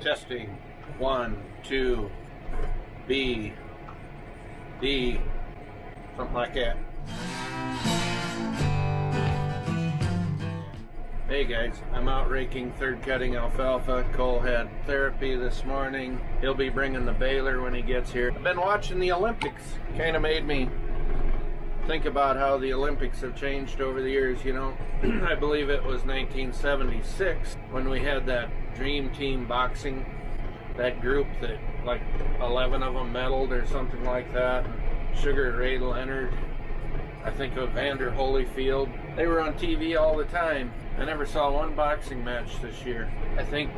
Testing. 1, 2, B, D, something like that. Hey guys, I'm out raking third cutting alfalfa. Cole had therapy this morning. He'll be bringing the baler when he gets here. I've been watching the Olympics. Kind of made me think about how the Olympics have changed over the years, you know. I believe it was 1976 when we had that Dream Team boxing, that group that like 11 of them medaled or something like that. Sugar Ray Leonard, I think of Vander Holyfield. They were on TV all the time. I never saw one boxing match this year. I think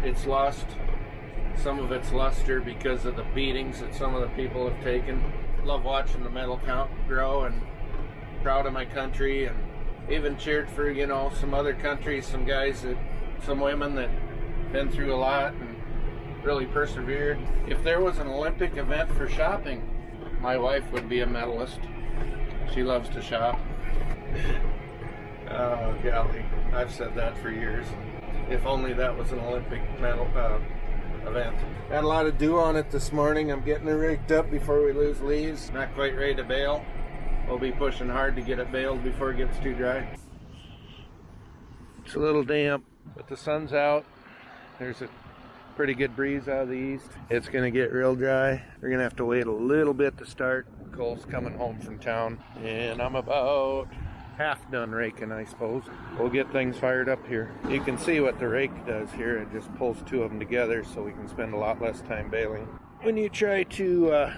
it's lost some of its luster because of the beatings that some of the people have taken. Love watching the medal count grow, and proud of my country, and even cheered for, you know, some other countries, some guys that, some women that been through a lot and really persevered. If there was an Olympic event for shopping, my wife would be a medalist. She loves to shop. Oh golly, I've said that for years. If only that was an Olympic medal event. Had a lot of dew on it this morning. I'm getting it rigged up before we lose leaves. Not quite ready to bale. We'll be pushing hard to get it baled before it gets too dry. It's a little damp, but the sun's out. There's a pretty good breeze out of the east. It's gonna get real dry. We're gonna have to wait a little bit to start. Cole's coming home from town, and I'm about half done raking, I suppose. We'll get things fired up here. You can see what the rake does here. It just pulls two of them together so we can spend a lot less time baling. When you try to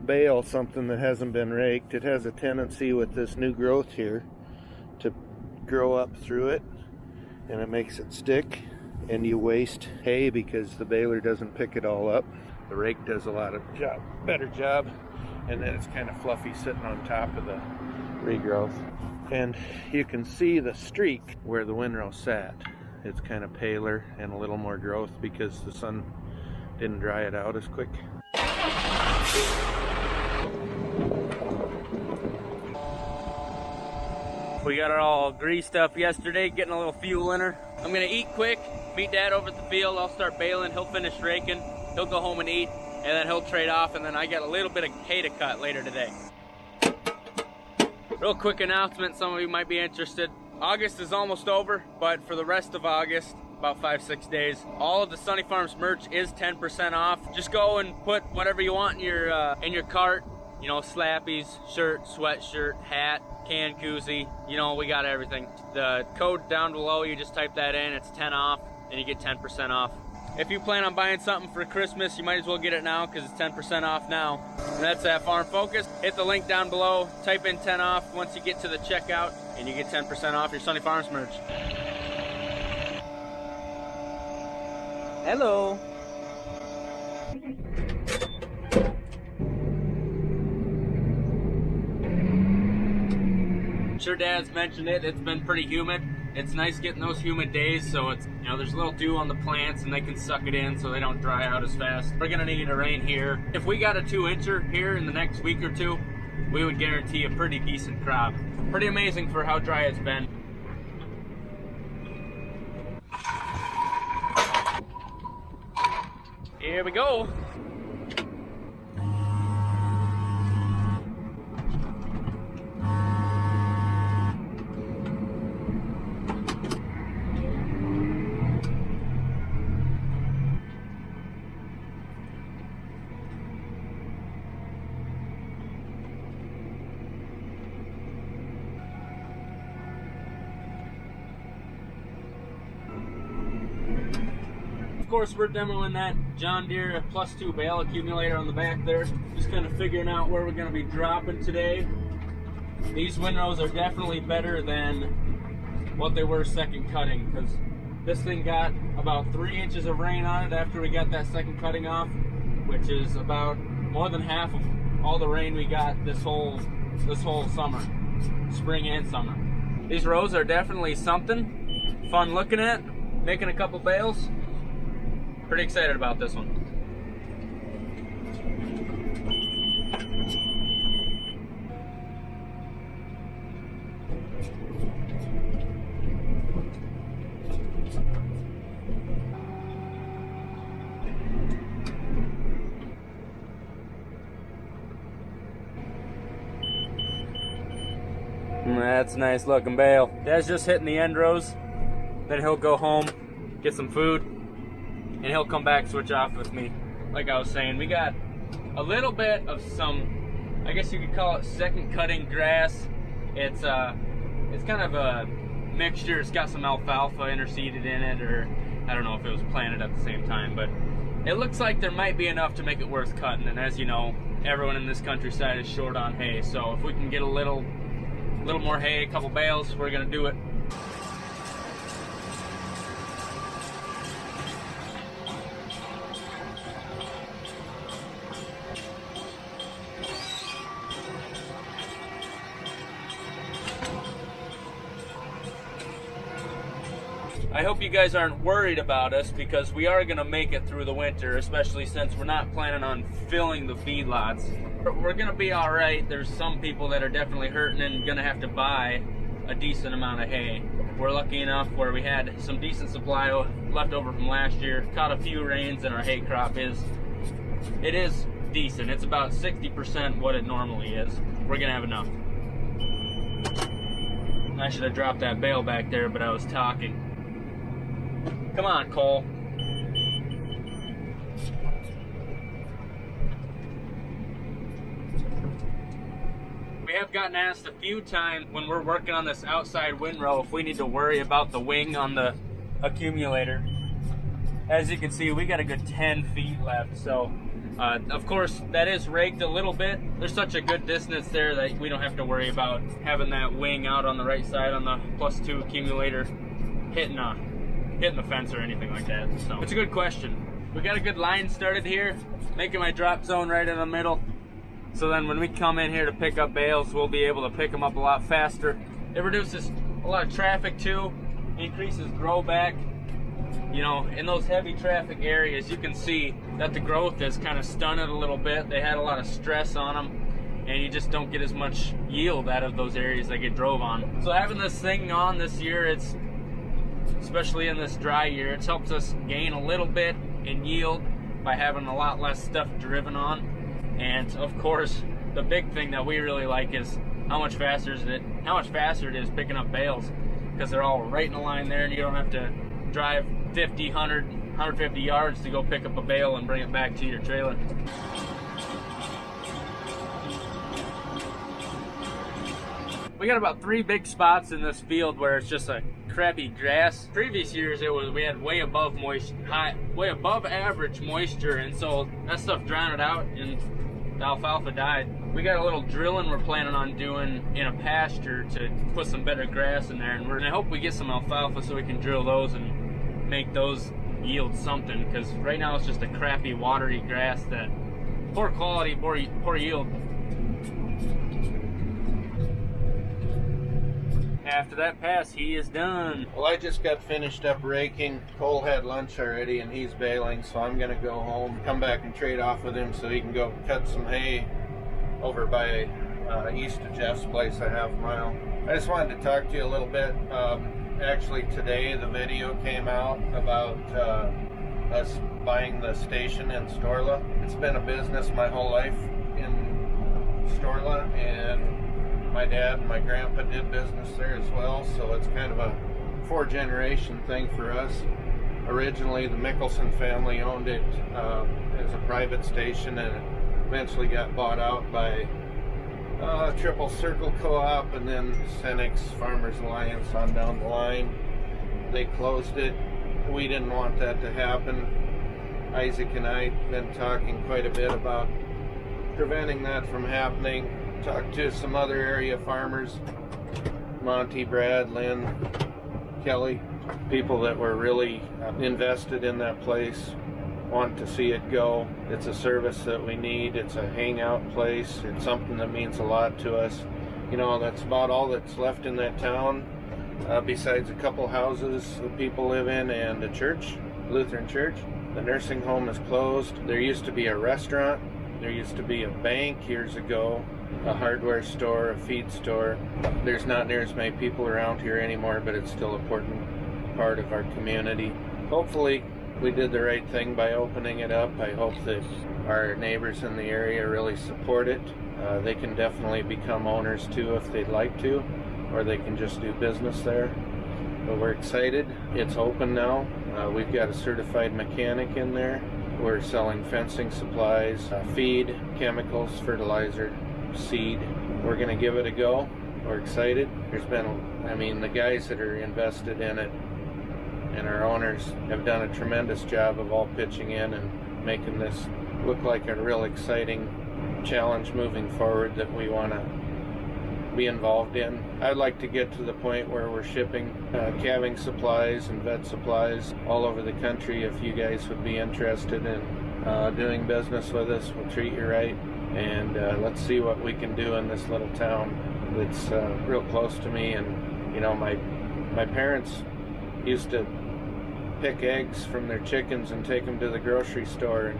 bale something that hasn't been raked, it has a tendency with this new growth here to grow up through it, and it makes it stick, and you waste hay because the baler doesn't pick it all up. The rake does a lot of better job, and then it's kind of fluffy sitting on top of the regrowth. And you can see the streak where the windrow sat. It's kind of paler and a little more growth because the sun didn't dry it out as quick. We got it all greased up yesterday, getting a little fuel in her. I'm gonna eat quick, meet Dad over at the field. I'll start baling, he'll finish raking, he'll go home and eat, and then he'll trade off, and then I got a little bit of hay to cut later today. Real quick announcement, some of you might be interested. August is almost over, but for the rest of August, about 5-6 days, all of the Sonne Farms merch is 10% off. Just go and put whatever you want in your cart. You know, slappies, shirt, sweatshirt, hat, can koozie. You know, we got everything. The code down below, you just type that in, it's 10 off, and you get 10% off. If you plan on buying something for Christmas, you might as well get it now because it's 10% off now. And that's at Farm Focus. Hit the link down below, type in 10 off once you get to the checkout, and you get 10% off your Sonne Farms merch. Hello. I'm sure Dad's mentioned it, it's been pretty humid. It's nice getting those humid days, so it's, you know, there's a little dew on the plants and they can suck it in so they don't dry out as fast. We're gonna need a rain here. If we got a 2-incher here in the next week or two, we would guarantee a pretty decent crop. Pretty amazing for how dry it's been. Here we go. Of course, we're demoing that John Deere +2 bale accumulator on the back there. Just kind of figuring out where we're going to be dropping today. These windrows are definitely better than what they were second cutting, because this thing got about 3 inches of rain on it after we got that second cutting off, which is about more than half of all the rain we got this whole summer, spring and summer. These rows are definitely something fun looking at. Making a couple bales. Pretty excited about this one. That's a nice looking bale. Dad's just hitting the end rows. Then he'll go home, get some food, and he'll come back, switch off with me. Like I was saying, we got a little bit of some, I guess you could call it second cutting grass. It's kind of a mixture. It's got some alfalfa interseeded in it, or I don't know if it was planted at the same time, but it looks like there might be enough to make it worth cutting. And as you know, everyone in this countryside is short on hay, so if we can get a little more hay, a couple bales, we're gonna do it. I hope you guys aren't worried about us, because we are going to make it through the winter, especially since we're not planning on filling the feedlots. We're going to be all right. There's some people that are definitely hurting and going to have to buy a decent amount of hay. We're lucky enough where we had some decent supply left over from last year, caught a few rains, and our hay crop is decent. It's about 60% what it normally is. We're going to have enough. I should have dropped that bale back there, but I was talking. Come on, Cole. We have gotten asked a few times when we're working on this outside windrow if we need to worry about the wing on the accumulator. As you can see, we got a good 10 feet left, so of course that is raked a little bit. There's such a good distance there that we don't have to worry about having that wing out on the right side on the +2 accumulator hitting the fence or anything like that. So it's a good question. We got a good line started here, making my drop zone right in the middle. So then when we come in here to pick up bales, we'll be able to pick them up a lot faster. It reduces a lot of traffic too, increases grow back. You know, in those heavy traffic areas, you can see that the growth is kind of stunted a little bit. They had a lot of stress on them, and you just don't get as much yield out of those areas that get drove on. So having this thing on this year, especially in this dry year, it's helped us gain a little bit in yield by having a lot less stuff driven on. And of course, the big thing that we really like is how much faster it is picking up bales, because they're all right in a line there, and you don't have to drive 50, 100, 150 yards to go pick up a bale and bring it back to your trailer. We got about 3 big spots in this field where it's just a crappy grass. Previous years we had way above average moisture, and so that stuff drowned it out and the alfalfa died. We got a little drilling we're planning on doing in a pasture to put some better grass in there, and I hope we get some alfalfa so we can drill those and make those yield something, because right now it's just a crappy watery grass that poor quality, poor yield. After that pass, he is done. Well, I just got finished up raking. Cole had lunch already and he's baling, so I'm gonna go home, come back and trade off with him so he can go cut some hay over by east of Jeff's place, a half mile. I just wanted to talk to you a little bit. Actually today the video came out about us buying the station in Storla. It's been a business my whole life in Storla, and my dad and my grandpa did business there as well, so it's kind of a 4-generation thing for us. Originally, the Mickelson family owned it as a private station, and it eventually got bought out by Triple Circle Co-op and then Senex Farmers Alliance on down the line. They closed it. We didn't want that to happen. Isaac and I have been talking quite a bit about preventing that from happening. Talked to some other area farmers, Monty, Brad, Lynn, Kelly, people that were really invested in that place, want to see it go. It's a service that we need. It's a hangout place. It's something that means a lot to us. You know, that's about all that's left in that town, besides a couple houses that people live in and a church, Lutheran church. The nursing home is closed. There used to be a restaurant. There used to be a bank years ago, a hardware store, a feed store. There's not near as many people around here anymore, but it's still an important part of our community. Hopefully we did the right thing by opening it up. I hope that our neighbors in the area really support it. They can definitely become owners too if they'd like to. or they can just do business there. But we're excited. It's open now. We've got a certified mechanic in there. We're selling fencing supplies, feed, chemicals, fertilizer, seed. We're going to give it a go. We're excited. There's been, the guys that are invested in it and our owners have done a tremendous job of all pitching in and making this look like a real exciting challenge moving forward that we want to be involved in. I'd like to get to the point where we're shipping calving supplies and vet supplies all over the country. If you guys would be interested in doing business with us, we'll treat you right, and let's see what we can do in this little town that's real close to me. And my parents used to pick eggs from their chickens and take them to the grocery store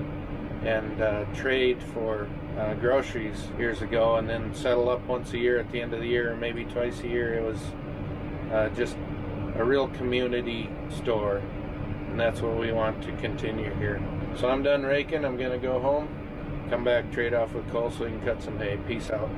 and trade for groceries years ago, and then settle up once a year at the end of the year, or maybe twice a year. It was just a real community store, and that's what we want to continue here. So I'm done raking. I'm gonna go home, come back, trade off with Cole so we can cut some hay. Peace out.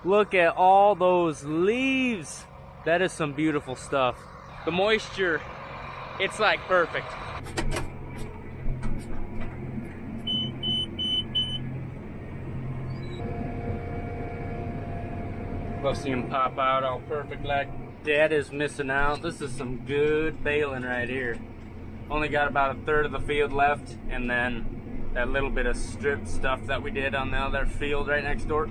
Look at all those leaves. That is some beautiful stuff. The moisture, it's like perfect. Love seeing them pop out all perfect like Dad is missing out. This is some good baling right here. Only got about a third of the field left, and then that little bit of strip stuff that we did on the other field right next door.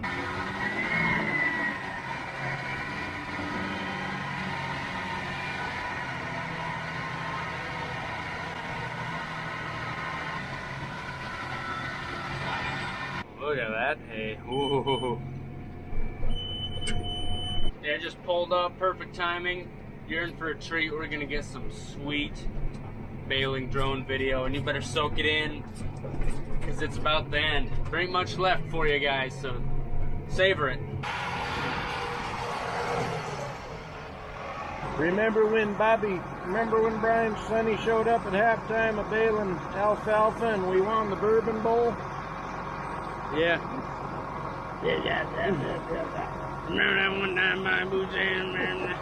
Look at that hay. Ooh. Yeah, just pulled up, perfect timing. You're in for a treat. We're gonna get some sweet baling drone video, and you better soak it in because it's about the end. There ain't much left for you guys, so savor it. Remember when Brian Sonny showed up at halftime of baling alfalfa and we won the Bourbon Bowl? Yeah. Remember that one time my boots in, man?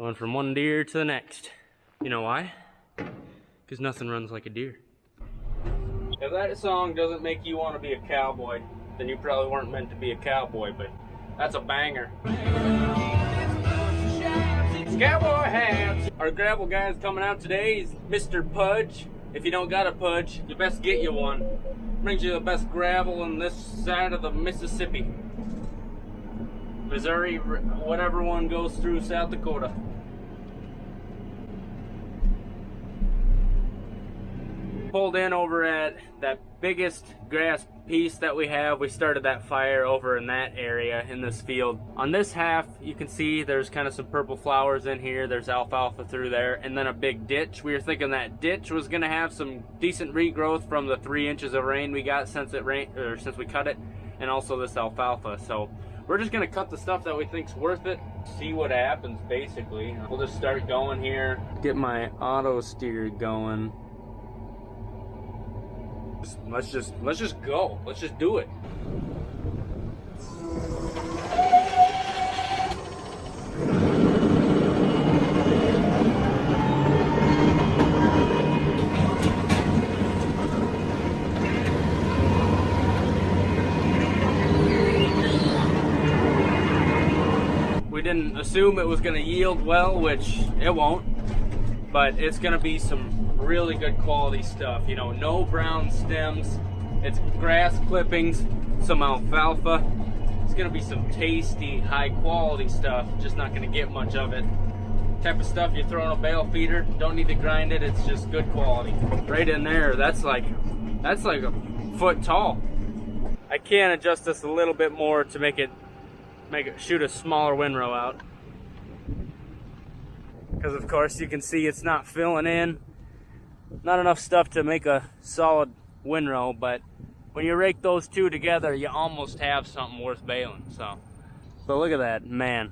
Going from one deer to the next. You know why? Because nothing runs like a deer. If that song doesn't make you want to be a cowboy, then you probably weren't meant to be a cowboy, but that's a banger. Cowboy hats. Our gravel guy's coming out today. He's Mr. Pudge. If you don't got a Pudge, you best get you one. Brings you the best gravel on this side of the Mississippi. Missouri, whatever one goes through South Dakota. Pulled in over at that biggest grass piece that we have. We started that fire over in that area in this field. On this half, you can see there's kind of some purple flowers in here. There's alfalfa through there, and then a big ditch. We were thinking that ditch was gonna have some decent regrowth from the 3 inches of rain we got since we cut it, and also this alfalfa. So we're just gonna cut the stuff that we think's worth it, see what happens basically. We'll just start going here. Get my auto steer going. Let's just go. Let's just do it. We didn't assume it was going to yield well, which it won't, but it's going to be some really good quality stuff. You know, no brown stems. It's grass clippings, some alfalfa. It's gonna be some tasty, high quality stuff. Just not gonna get much of it. Type of stuff you throw in a bale feeder. Don't need to grind it. It's just good quality. Right in there. That's like a foot tall. I can adjust this a little bit more to make it shoot a smaller windrow out. Because of course you can see it's not filling in. Not enough stuff to make a solid windrow, but when you rake those two together, you almost have something worth baling. So look at that, man.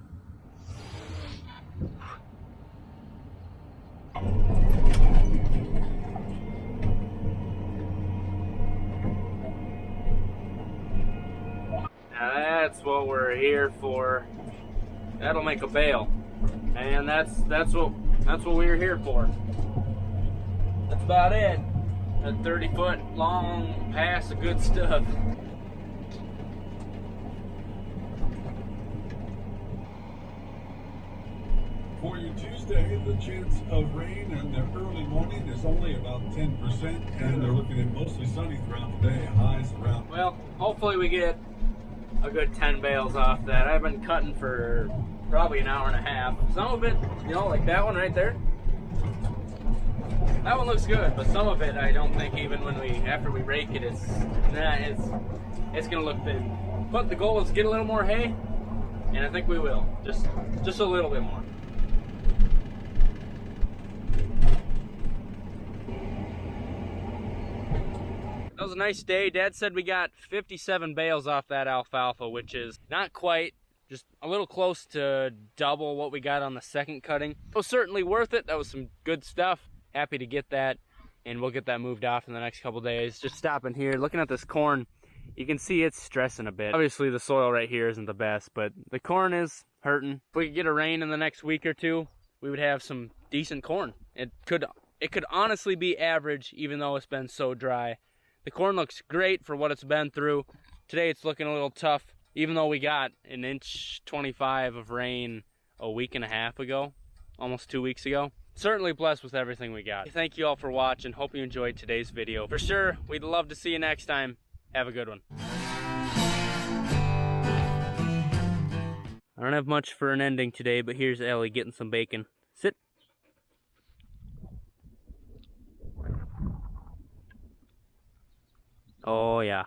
Now that's what we're here for. That'll make a bale, and that's what we're here for. That's about it. A 30-foot long pass of good stuff. For your Tuesday, the chance of rain in the early morning is only about 10%, and they're looking at mostly sunny throughout the day. Highs around. Well, hopefully we get a good 10 bales off that. I've been cutting for probably an hour and a half. Some of it, you know, like that one right there. That one looks good, but some of it I don't think even after we rake it, it's gonna look thin. But the goal is to get a little more hay, and I think we will. Just a little bit more. That was a nice day. Dad said we got 57 bales off that alfalfa, which is not quite, just a little close to double what we got on the second cutting. It was certainly worth it. That was some good stuff. Happy to get that, and we'll get that moved off in the next couple days. Just stopping here, looking at this corn, you can see it's stressing a bit. Obviously the soil right here isn't the best, but the corn is hurting. If we could get a rain in the next week or two, we would have some decent corn. It could honestly be average, even though it's been so dry. The corn looks great for what it's been through. Today it's looking a little tough, even though we got an inch 25 of rain a week and a half ago, almost 2 weeks ago. Certainly blessed with everything we got. Thank you all for watching. Hope you enjoyed today's video. For sure, we'd love to see you next time. Have a good one. I don't have much for an ending today, but here's Ellie getting some bacon. Sit. Oh yeah.